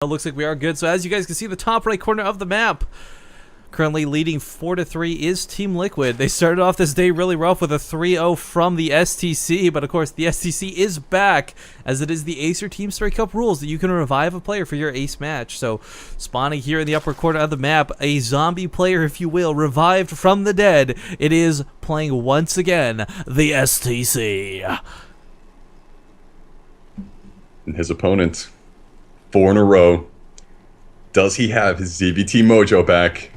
It looks like we are good. So as you guys can see, the top right corner of the map, currently leading 4-3 is Team Liquid. They started off this day really rough with a 3-0 from the STC, but of course the STC is back, as it is the Acer Teamstory Cup rules that you can revive a player for your ace match. So spawning here in the upper corner of the map, a zombie player, if you will, revived from the dead. It is playing once again the STC. And his opponent, 4 in a row. Does he have his ZVT mojo back?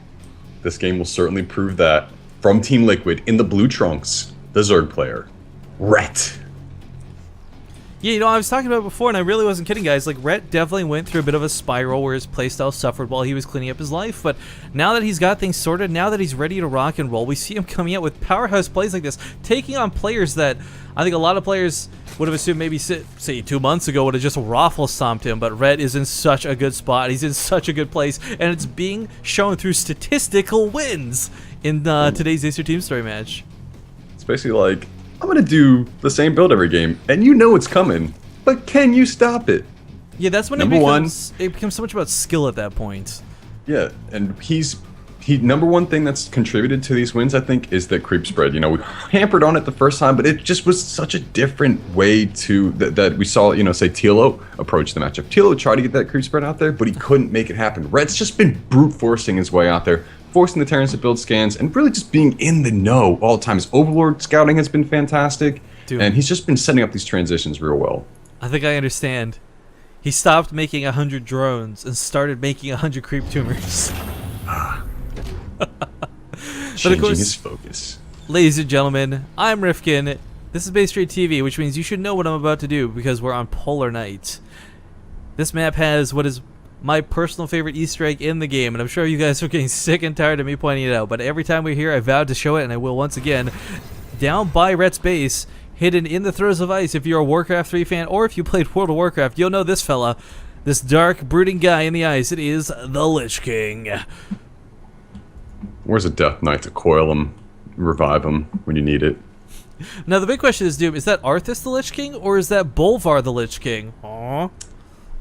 This game will certainly prove that. From Team Liquid, in the blue trunks, the Zerg player, Rhett. Yeah, you know, I was talking about it before, and I really wasn't kidding, guys. Like, Rhett definitely went through a bit of a spiral where his playstyle suffered while he was cleaning up his life, but now that he's got things sorted, now that he's ready to rock and roll, we see him coming out with powerhouse plays like this, taking on players that I think a lot of players would have assumed maybe, say, 2 months ago would have just raffle stomped him, but Rhett is in such a good spot, he's in such a good place, and it's being shown through statistical wins in today's Acer Teamstory match. It's basically like, I'm going to do the same build every game, and you know it's coming, but can you stop it? Yeah, that's when it becomes so much about skill at that point. Yeah, and number one thing that's contributed to these wins, I think, is that creep spread. You know, we hampered on it the first time, but it just was such a different way to that we saw, you know, say Tilo approach the matchup. Tilo tried to get that creep spread out there, but he couldn't make it happen. Red's just been brute forcing his way out there, forcing the Terrans to build scans, and really just being in the know all the time. His Overlord scouting has been fantastic, and he's just been setting up these transitions real well. I think I understand. He stopped making 100 drones and started making 100 creep tumors. Changing his focus. Ladies and gentlemen, I'm Rifkin. This is Bay Street TV, which means you should know what I'm about to do because we're on Polar Night. This map has what is my personal favorite Easter egg in the game, and I'm sure you guys are getting sick and tired of me pointing it out, but every time we're here, I vowed to show it, and I will once again. Down by Rhett's base, hidden in the throes of ice, if you're a Warcraft 3 fan, or if you played World of Warcraft, you'll know this fella. This dark, brooding guy in the ice. It is the Lich King. Where's a Death Knight to coil him, revive him when you need it? Now, the big question is, Doom, is that Arthas the Lich King, or is that Bolvar the Lich King? Aww.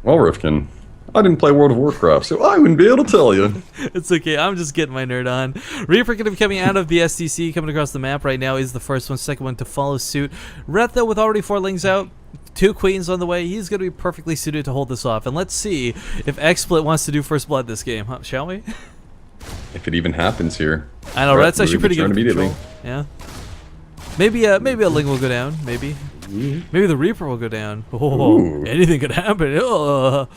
Well, Rifkin, I didn't play World of Warcraft, so I wouldn't be able to tell you. It's okay, I'm just getting my nerd on. Reaper going to be coming out of the STC, coming across the map right now is the first one, second one to follow suit. Rhett, though, with already 4 lings out, 2 queens on the way, he's going to be perfectly suited to hold this off. And let's see if XSplit wants to do first blood this game, huh? Shall we? If it even happens here. I know, Rhett's actually pretty good immediately. Control. Yeah. Maybe a ling will go down, maybe. Maybe the Reaper will go down. Oh, anything could happen. Oh.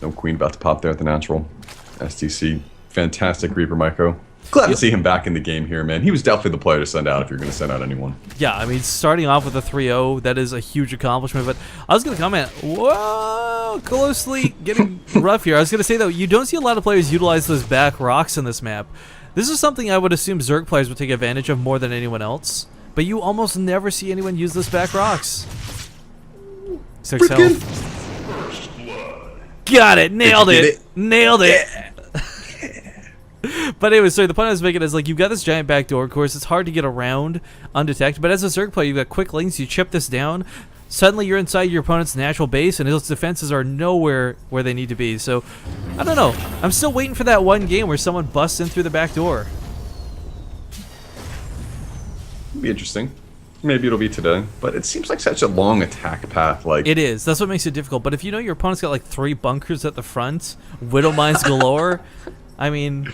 No queen about to pop there at the natural. STC, fantastic Reaper Myco. Glad to see him back in the game here, man. He was definitely the player to send out if you're going to send out anyone. Yeah, I mean, starting off with a 3-0, that is a huge accomplishment. But I was going to comment, whoa, closely getting rough here. I was going to say, though, you don't see a lot of players utilize those back rocks in this map. This is something I would assume Zerg players would take advantage of more than anyone else. But you almost never see anyone use those back rocks. 6 health. Got it! Nailed it! Nailed it! Yeah. But anyway, sorry, the point I was making is, like, you've got this giant back door. Of course, it's hard to get around undetected. But as a Zerg player, you've got quick links. You chip this down. Suddenly, you're inside your opponent's natural base, and his defenses are nowhere where they need to be. So, I don't know. I'm still waiting for that one game where someone busts in through the back door. It'll be interesting. Maybe it'll be today, but it seems like such a long attack path. Like it is. That's what makes it difficult. But if you know your opponent's got like 3 bunkers at the front, Widow Mines galore, I mean,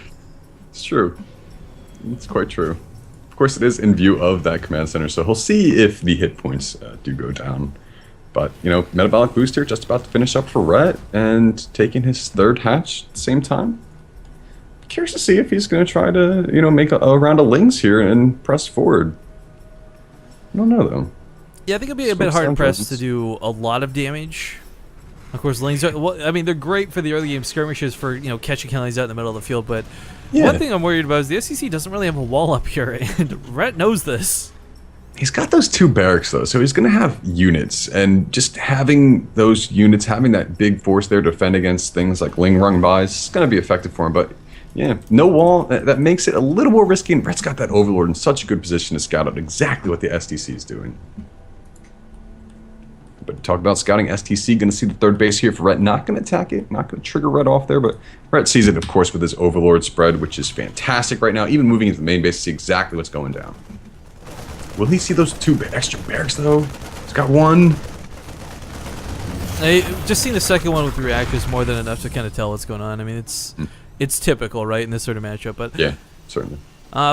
it's true. It's quite true. Of course, it is in view of that command center, so he'll see if the hit points do go down. But you know, metabolic boost here, just about to finish up for Rhett and taking his 3rd hatch at the same time. Curious to see if he's going to try to, you know, make a round of lings here and press forward. I don't know, though. Yeah, I think it'll be a bit hard-pressed to do a lot of damage. Of course, lings are... Well, I mean, they're great for the early game skirmishes for, you know, catching killings out in the middle of the field, but one thing I'm worried about is the SCC doesn't really have a wall up here, and Rhett knows this. He's got those 2 barracks, though, so he's going to have units, and just having those units, having that big force there to defend against things like ling run bys, is going to be effective for him, but... Yeah, no wall, that makes it a little more risky, and Rhett's got that Overlord in such a good position to scout out exactly what the STC is doing. But talk about scouting STC. Going to see the third base here for Rhett. Not going to attack it. Not going to trigger Rhett off there. But Rhett sees it, of course, with his Overlord spread, which is fantastic right now. Even moving into the main base to see exactly what's going down. Will he see those 2 extra barracks, though? He's got 1. Just seeing the second one with the reactor is more than enough to kind of tell what's going on. I mean, it's typical, right, in this sort of matchup. But yeah, certainly.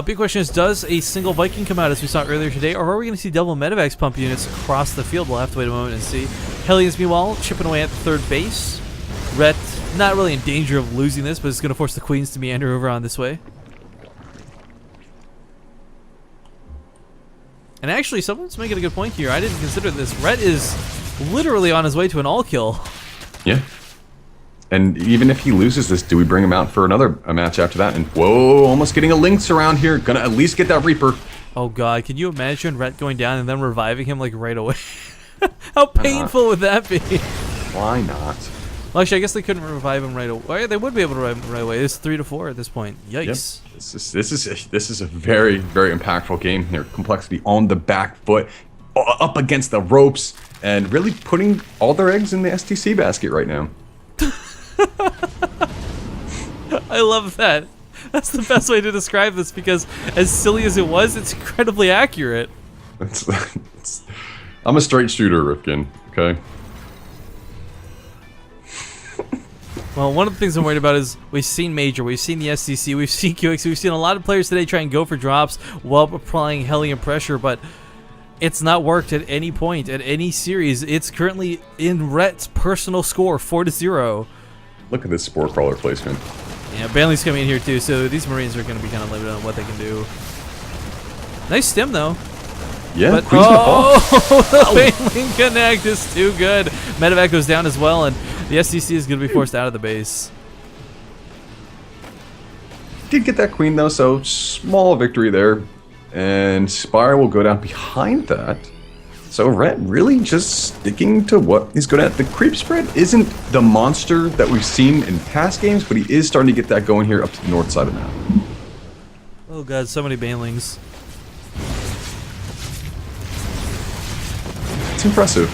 Big question is, does a single Viking come out as we saw earlier today, or are we going to see double Medivacs pump units across the field? We'll have to wait a moment and see. Hellions, meanwhile, chipping away at the third base. Rhett, not really in danger of losing this, but it's going to force the Queens to meander over on this way. And actually, someone's making a good point here. I didn't consider this. Rhett is literally on his way to an all-kill. Yeah. And even if he loses this, do we bring him out for a match after that? And whoa, almost getting a Lynx around here. Gonna at least get that Reaper. Oh god, can you imagine Rhett going down and then reviving him like right away? How painful would that be? Why not? Well, actually, I guess they couldn't revive him right away. They would be able to revive him right away. It's 3-4 at this point. Yikes. Yep. This is a very, very impactful game here. compLexity on the back foot, up against the ropes, and really putting all their eggs in the STC basket right now. I love that. That's the best way to describe this, because as silly as it was, it's incredibly accurate. I'm a straight shooter, Rifkin, okay? Well, one of the things I'm worried about is we've seen Major, we've seen the STC, we've seen QX, we've seen a lot of players today try and go for drops while applying Hellion pressure, but it's not worked at any point, at any series. It's currently in Rhett's personal score, 4-0. Look at this Spore Crawler placement. Yeah, Banley's coming in here too, so these Marines are going to be kind of limited on what they can do. Nice stim, though. Yeah, but, Queen's gonna fall. The Baneling connect is too good. Medevac goes down as well, and the STC is going to be forced out of the base. Did get that Queen, though, so small victory there. And Spire will go down behind that. So Rhett really just sticking to what he's good at. The creep spread isn't the monster that we've seen in past games, but he is starting to get that going here up to the north side of the map. Oh god, so many Banelings. It's impressive.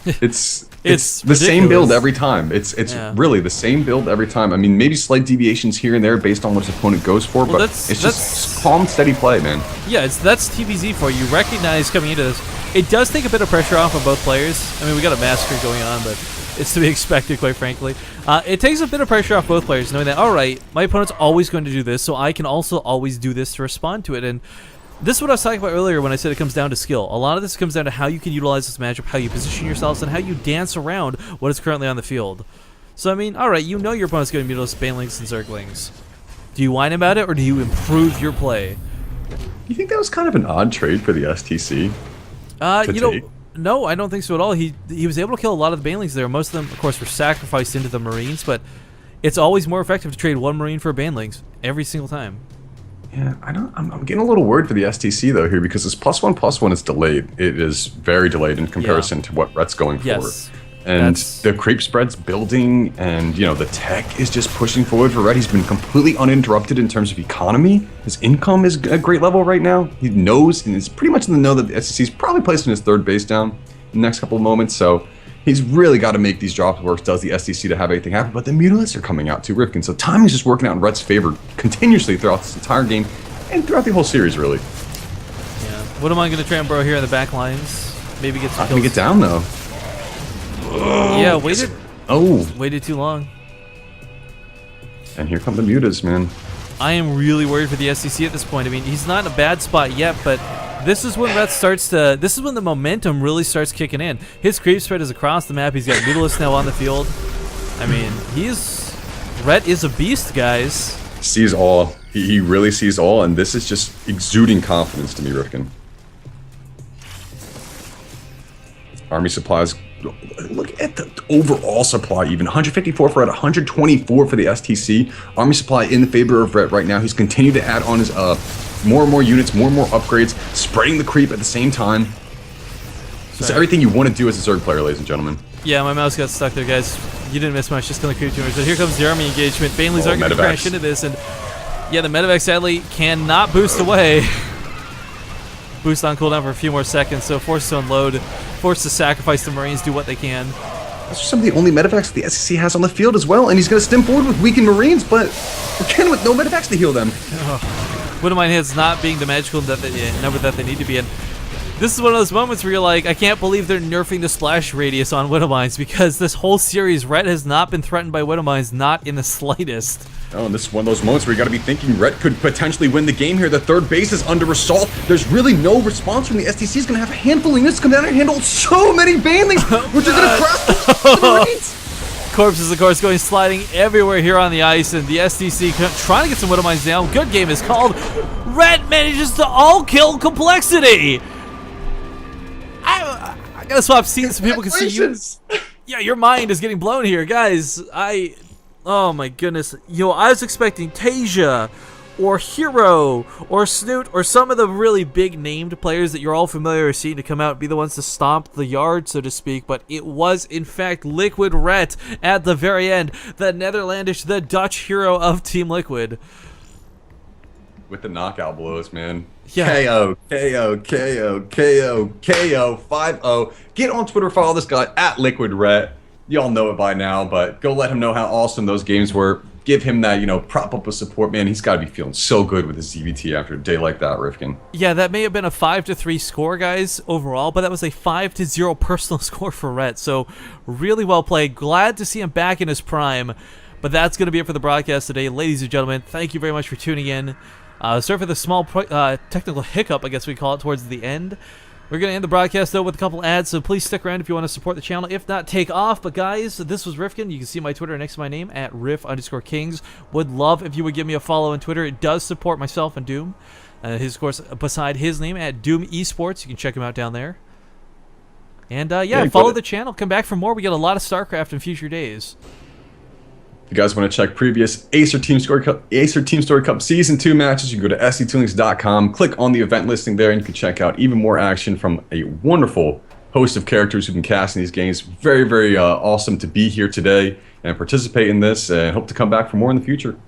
It's the ridiculous. same build every time. It's Yeah. really the same build every time. I mean, maybe slight deviations here and there based on what his opponent goes for, Well, but it's just calm, steady play, man. Yeah, that's TBZ for you. Recognize coming into this. It does take a bit of pressure off of both players. I mean, we got a massacre going on, but it's to be expected, quite frankly. It takes a bit of pressure off both players, knowing that, all right, my opponent's always going to do this, so I can also always do this to respond to it. And this is what I was talking about earlier when I said it comes down to skill. A lot of this comes down to how you can utilize this matchup, how you position yourselves, and how you dance around what is currently on the field. So, I mean, all right, you know your opponent's going to be those Banelings and Zerglings. Do you whine about it, or do you improve your play? You think that was kind of an odd trade for the STC? You know, no, I don't think so at all. He was able to kill a lot of the Banelings there. Most of them, of course, were sacrificed into the Marines, but it's always more effective to trade one Marine for Banelings every single time. Yeah, I'm getting a little worried for the STC though here because this +1/+1 is delayed. It is very delayed in comparison to what Rhett's going for. Yes. And the creep spread's building, and you know the tech is just pushing forward for Rhett. He's been completely uninterrupted in terms of economy. His income is at a great level right now. He knows, and is pretty much in the know that the STC is probably placing his third base down in the next couple of moments. So he's really got to make these drops work. Does the STC to have anything happen? But the Mutalisks are coming out too, Rifkin. So timing is just working out in Rhett's favor continuously throughout this entire game and throughout the whole series, really. Yeah. What am I going to try and burrow here in the back lines? Maybe get some Not gonna get down though. Yeah, waited. Oh, Waited too long. and here come the mutas, man. I am really worried for the SCC at this point. I mean, he's not in a bad spot yet, but this is when Rhett starts to. This is when the momentum really starts kicking in. His creep spread is across the map. He's got Mutalisks now on the field. I mean, Rhett is a beast, guys. Sees all. He really sees all, and this is just exuding confidence to me, Rifkin. Army supplies. Look at the overall supply, even 154 for Rhett, 124 for the STC. Army supply in the favor of Rhett right now. He's continued to add on his more and more units, more and more upgrades, spreading the creep at the same time. It's everything you want to do as a Zerg player, ladies and gentlemen. Yeah, my mouse got stuck there, guys. You didn't miss much, just killing creep too much. But here comes the army engagement. Banelings are going to crash into this, and yeah, the medevac sadly cannot boost away. boost on cooldown for a few more seconds, so forced to unload, forced to sacrifice the Marines, do what they can. Those are some of the only medevacts the SEC has on the field as well, and he's going to stem forward with weakened Marines, but again with no medevacts to heal them. Widowmine hits not being the magical number that they need to be in. This is one of those moments where you're like, I can't believe they're nerfing the splash radius on Widowmines, because this whole series, Rhett has not been threatened by Widowmines, not in the slightest. Oh, and this is one of those moments where you got to be thinking Rhett could potentially win the game here. The third base is under assault. There's really no response from the STC. Is going to have a handful of units come down and handle so many banelings, which are going to crash the Marines. Corpses, of course, going sliding everywhere here on the ice, and the STC trying to get some Widowmines down. Good game is called. Rhett manages to all-kill compLexity. I gotta swap scenes so people can see you. Yeah, your mind is getting blown here, guys. Oh my goodness. Yo, I was expecting Tasia, or Hero, or Snoot, or some of the really big named players that you're all familiar with seeing to come out and be the ones to stomp the yard, so to speak, but it was, in fact, Liquid Rhett at the very end. The Netherlandish, the Dutch hero of Team Liquid. With the knockout blows, man. Yeah. KO, KO, KO, KO, KO, 5-0. Get on Twitter, follow this guy at Liquid Rhett. Y'all know it by now, but go let him know how awesome those games were. Give him that, prop up with support, man. He's got to be feeling so good with his ZVT after a day like that, Rifkin. Yeah, that may have been a 5-3 score, guys, overall, but that was a 5-0 personal score for Rhett. So really well played. Glad to see him back in his prime. But that's going to be it for the broadcast today. Ladies and gentlemen, thank you very much for tuning in. Sorry for the small technical hiccup, I guess we call it, towards the end. We're going to end the broadcast, though, with a couple ads, so please stick around if you want to support the channel. If not, take off. But, guys, this was Rifkin. You can see my Twitter next to my name, at Riff_Kings. Would love if you would give me a follow on Twitter. It does support myself and Doom. His, of course, beside his name, at Doom Esports. You can check him out down there. And, yeah, follow the channel. Come back for more. We got a lot of StarCraft in future days. If you guys want to check previous Acer Teamstory Cup Season 2 matches, you can go to sctoonlinks.com, click on the event listing there, and you can check out even more action from a wonderful host of characters who've been casting these games. Very, very awesome to be here today and participate in this, and hope to come back for more in the future.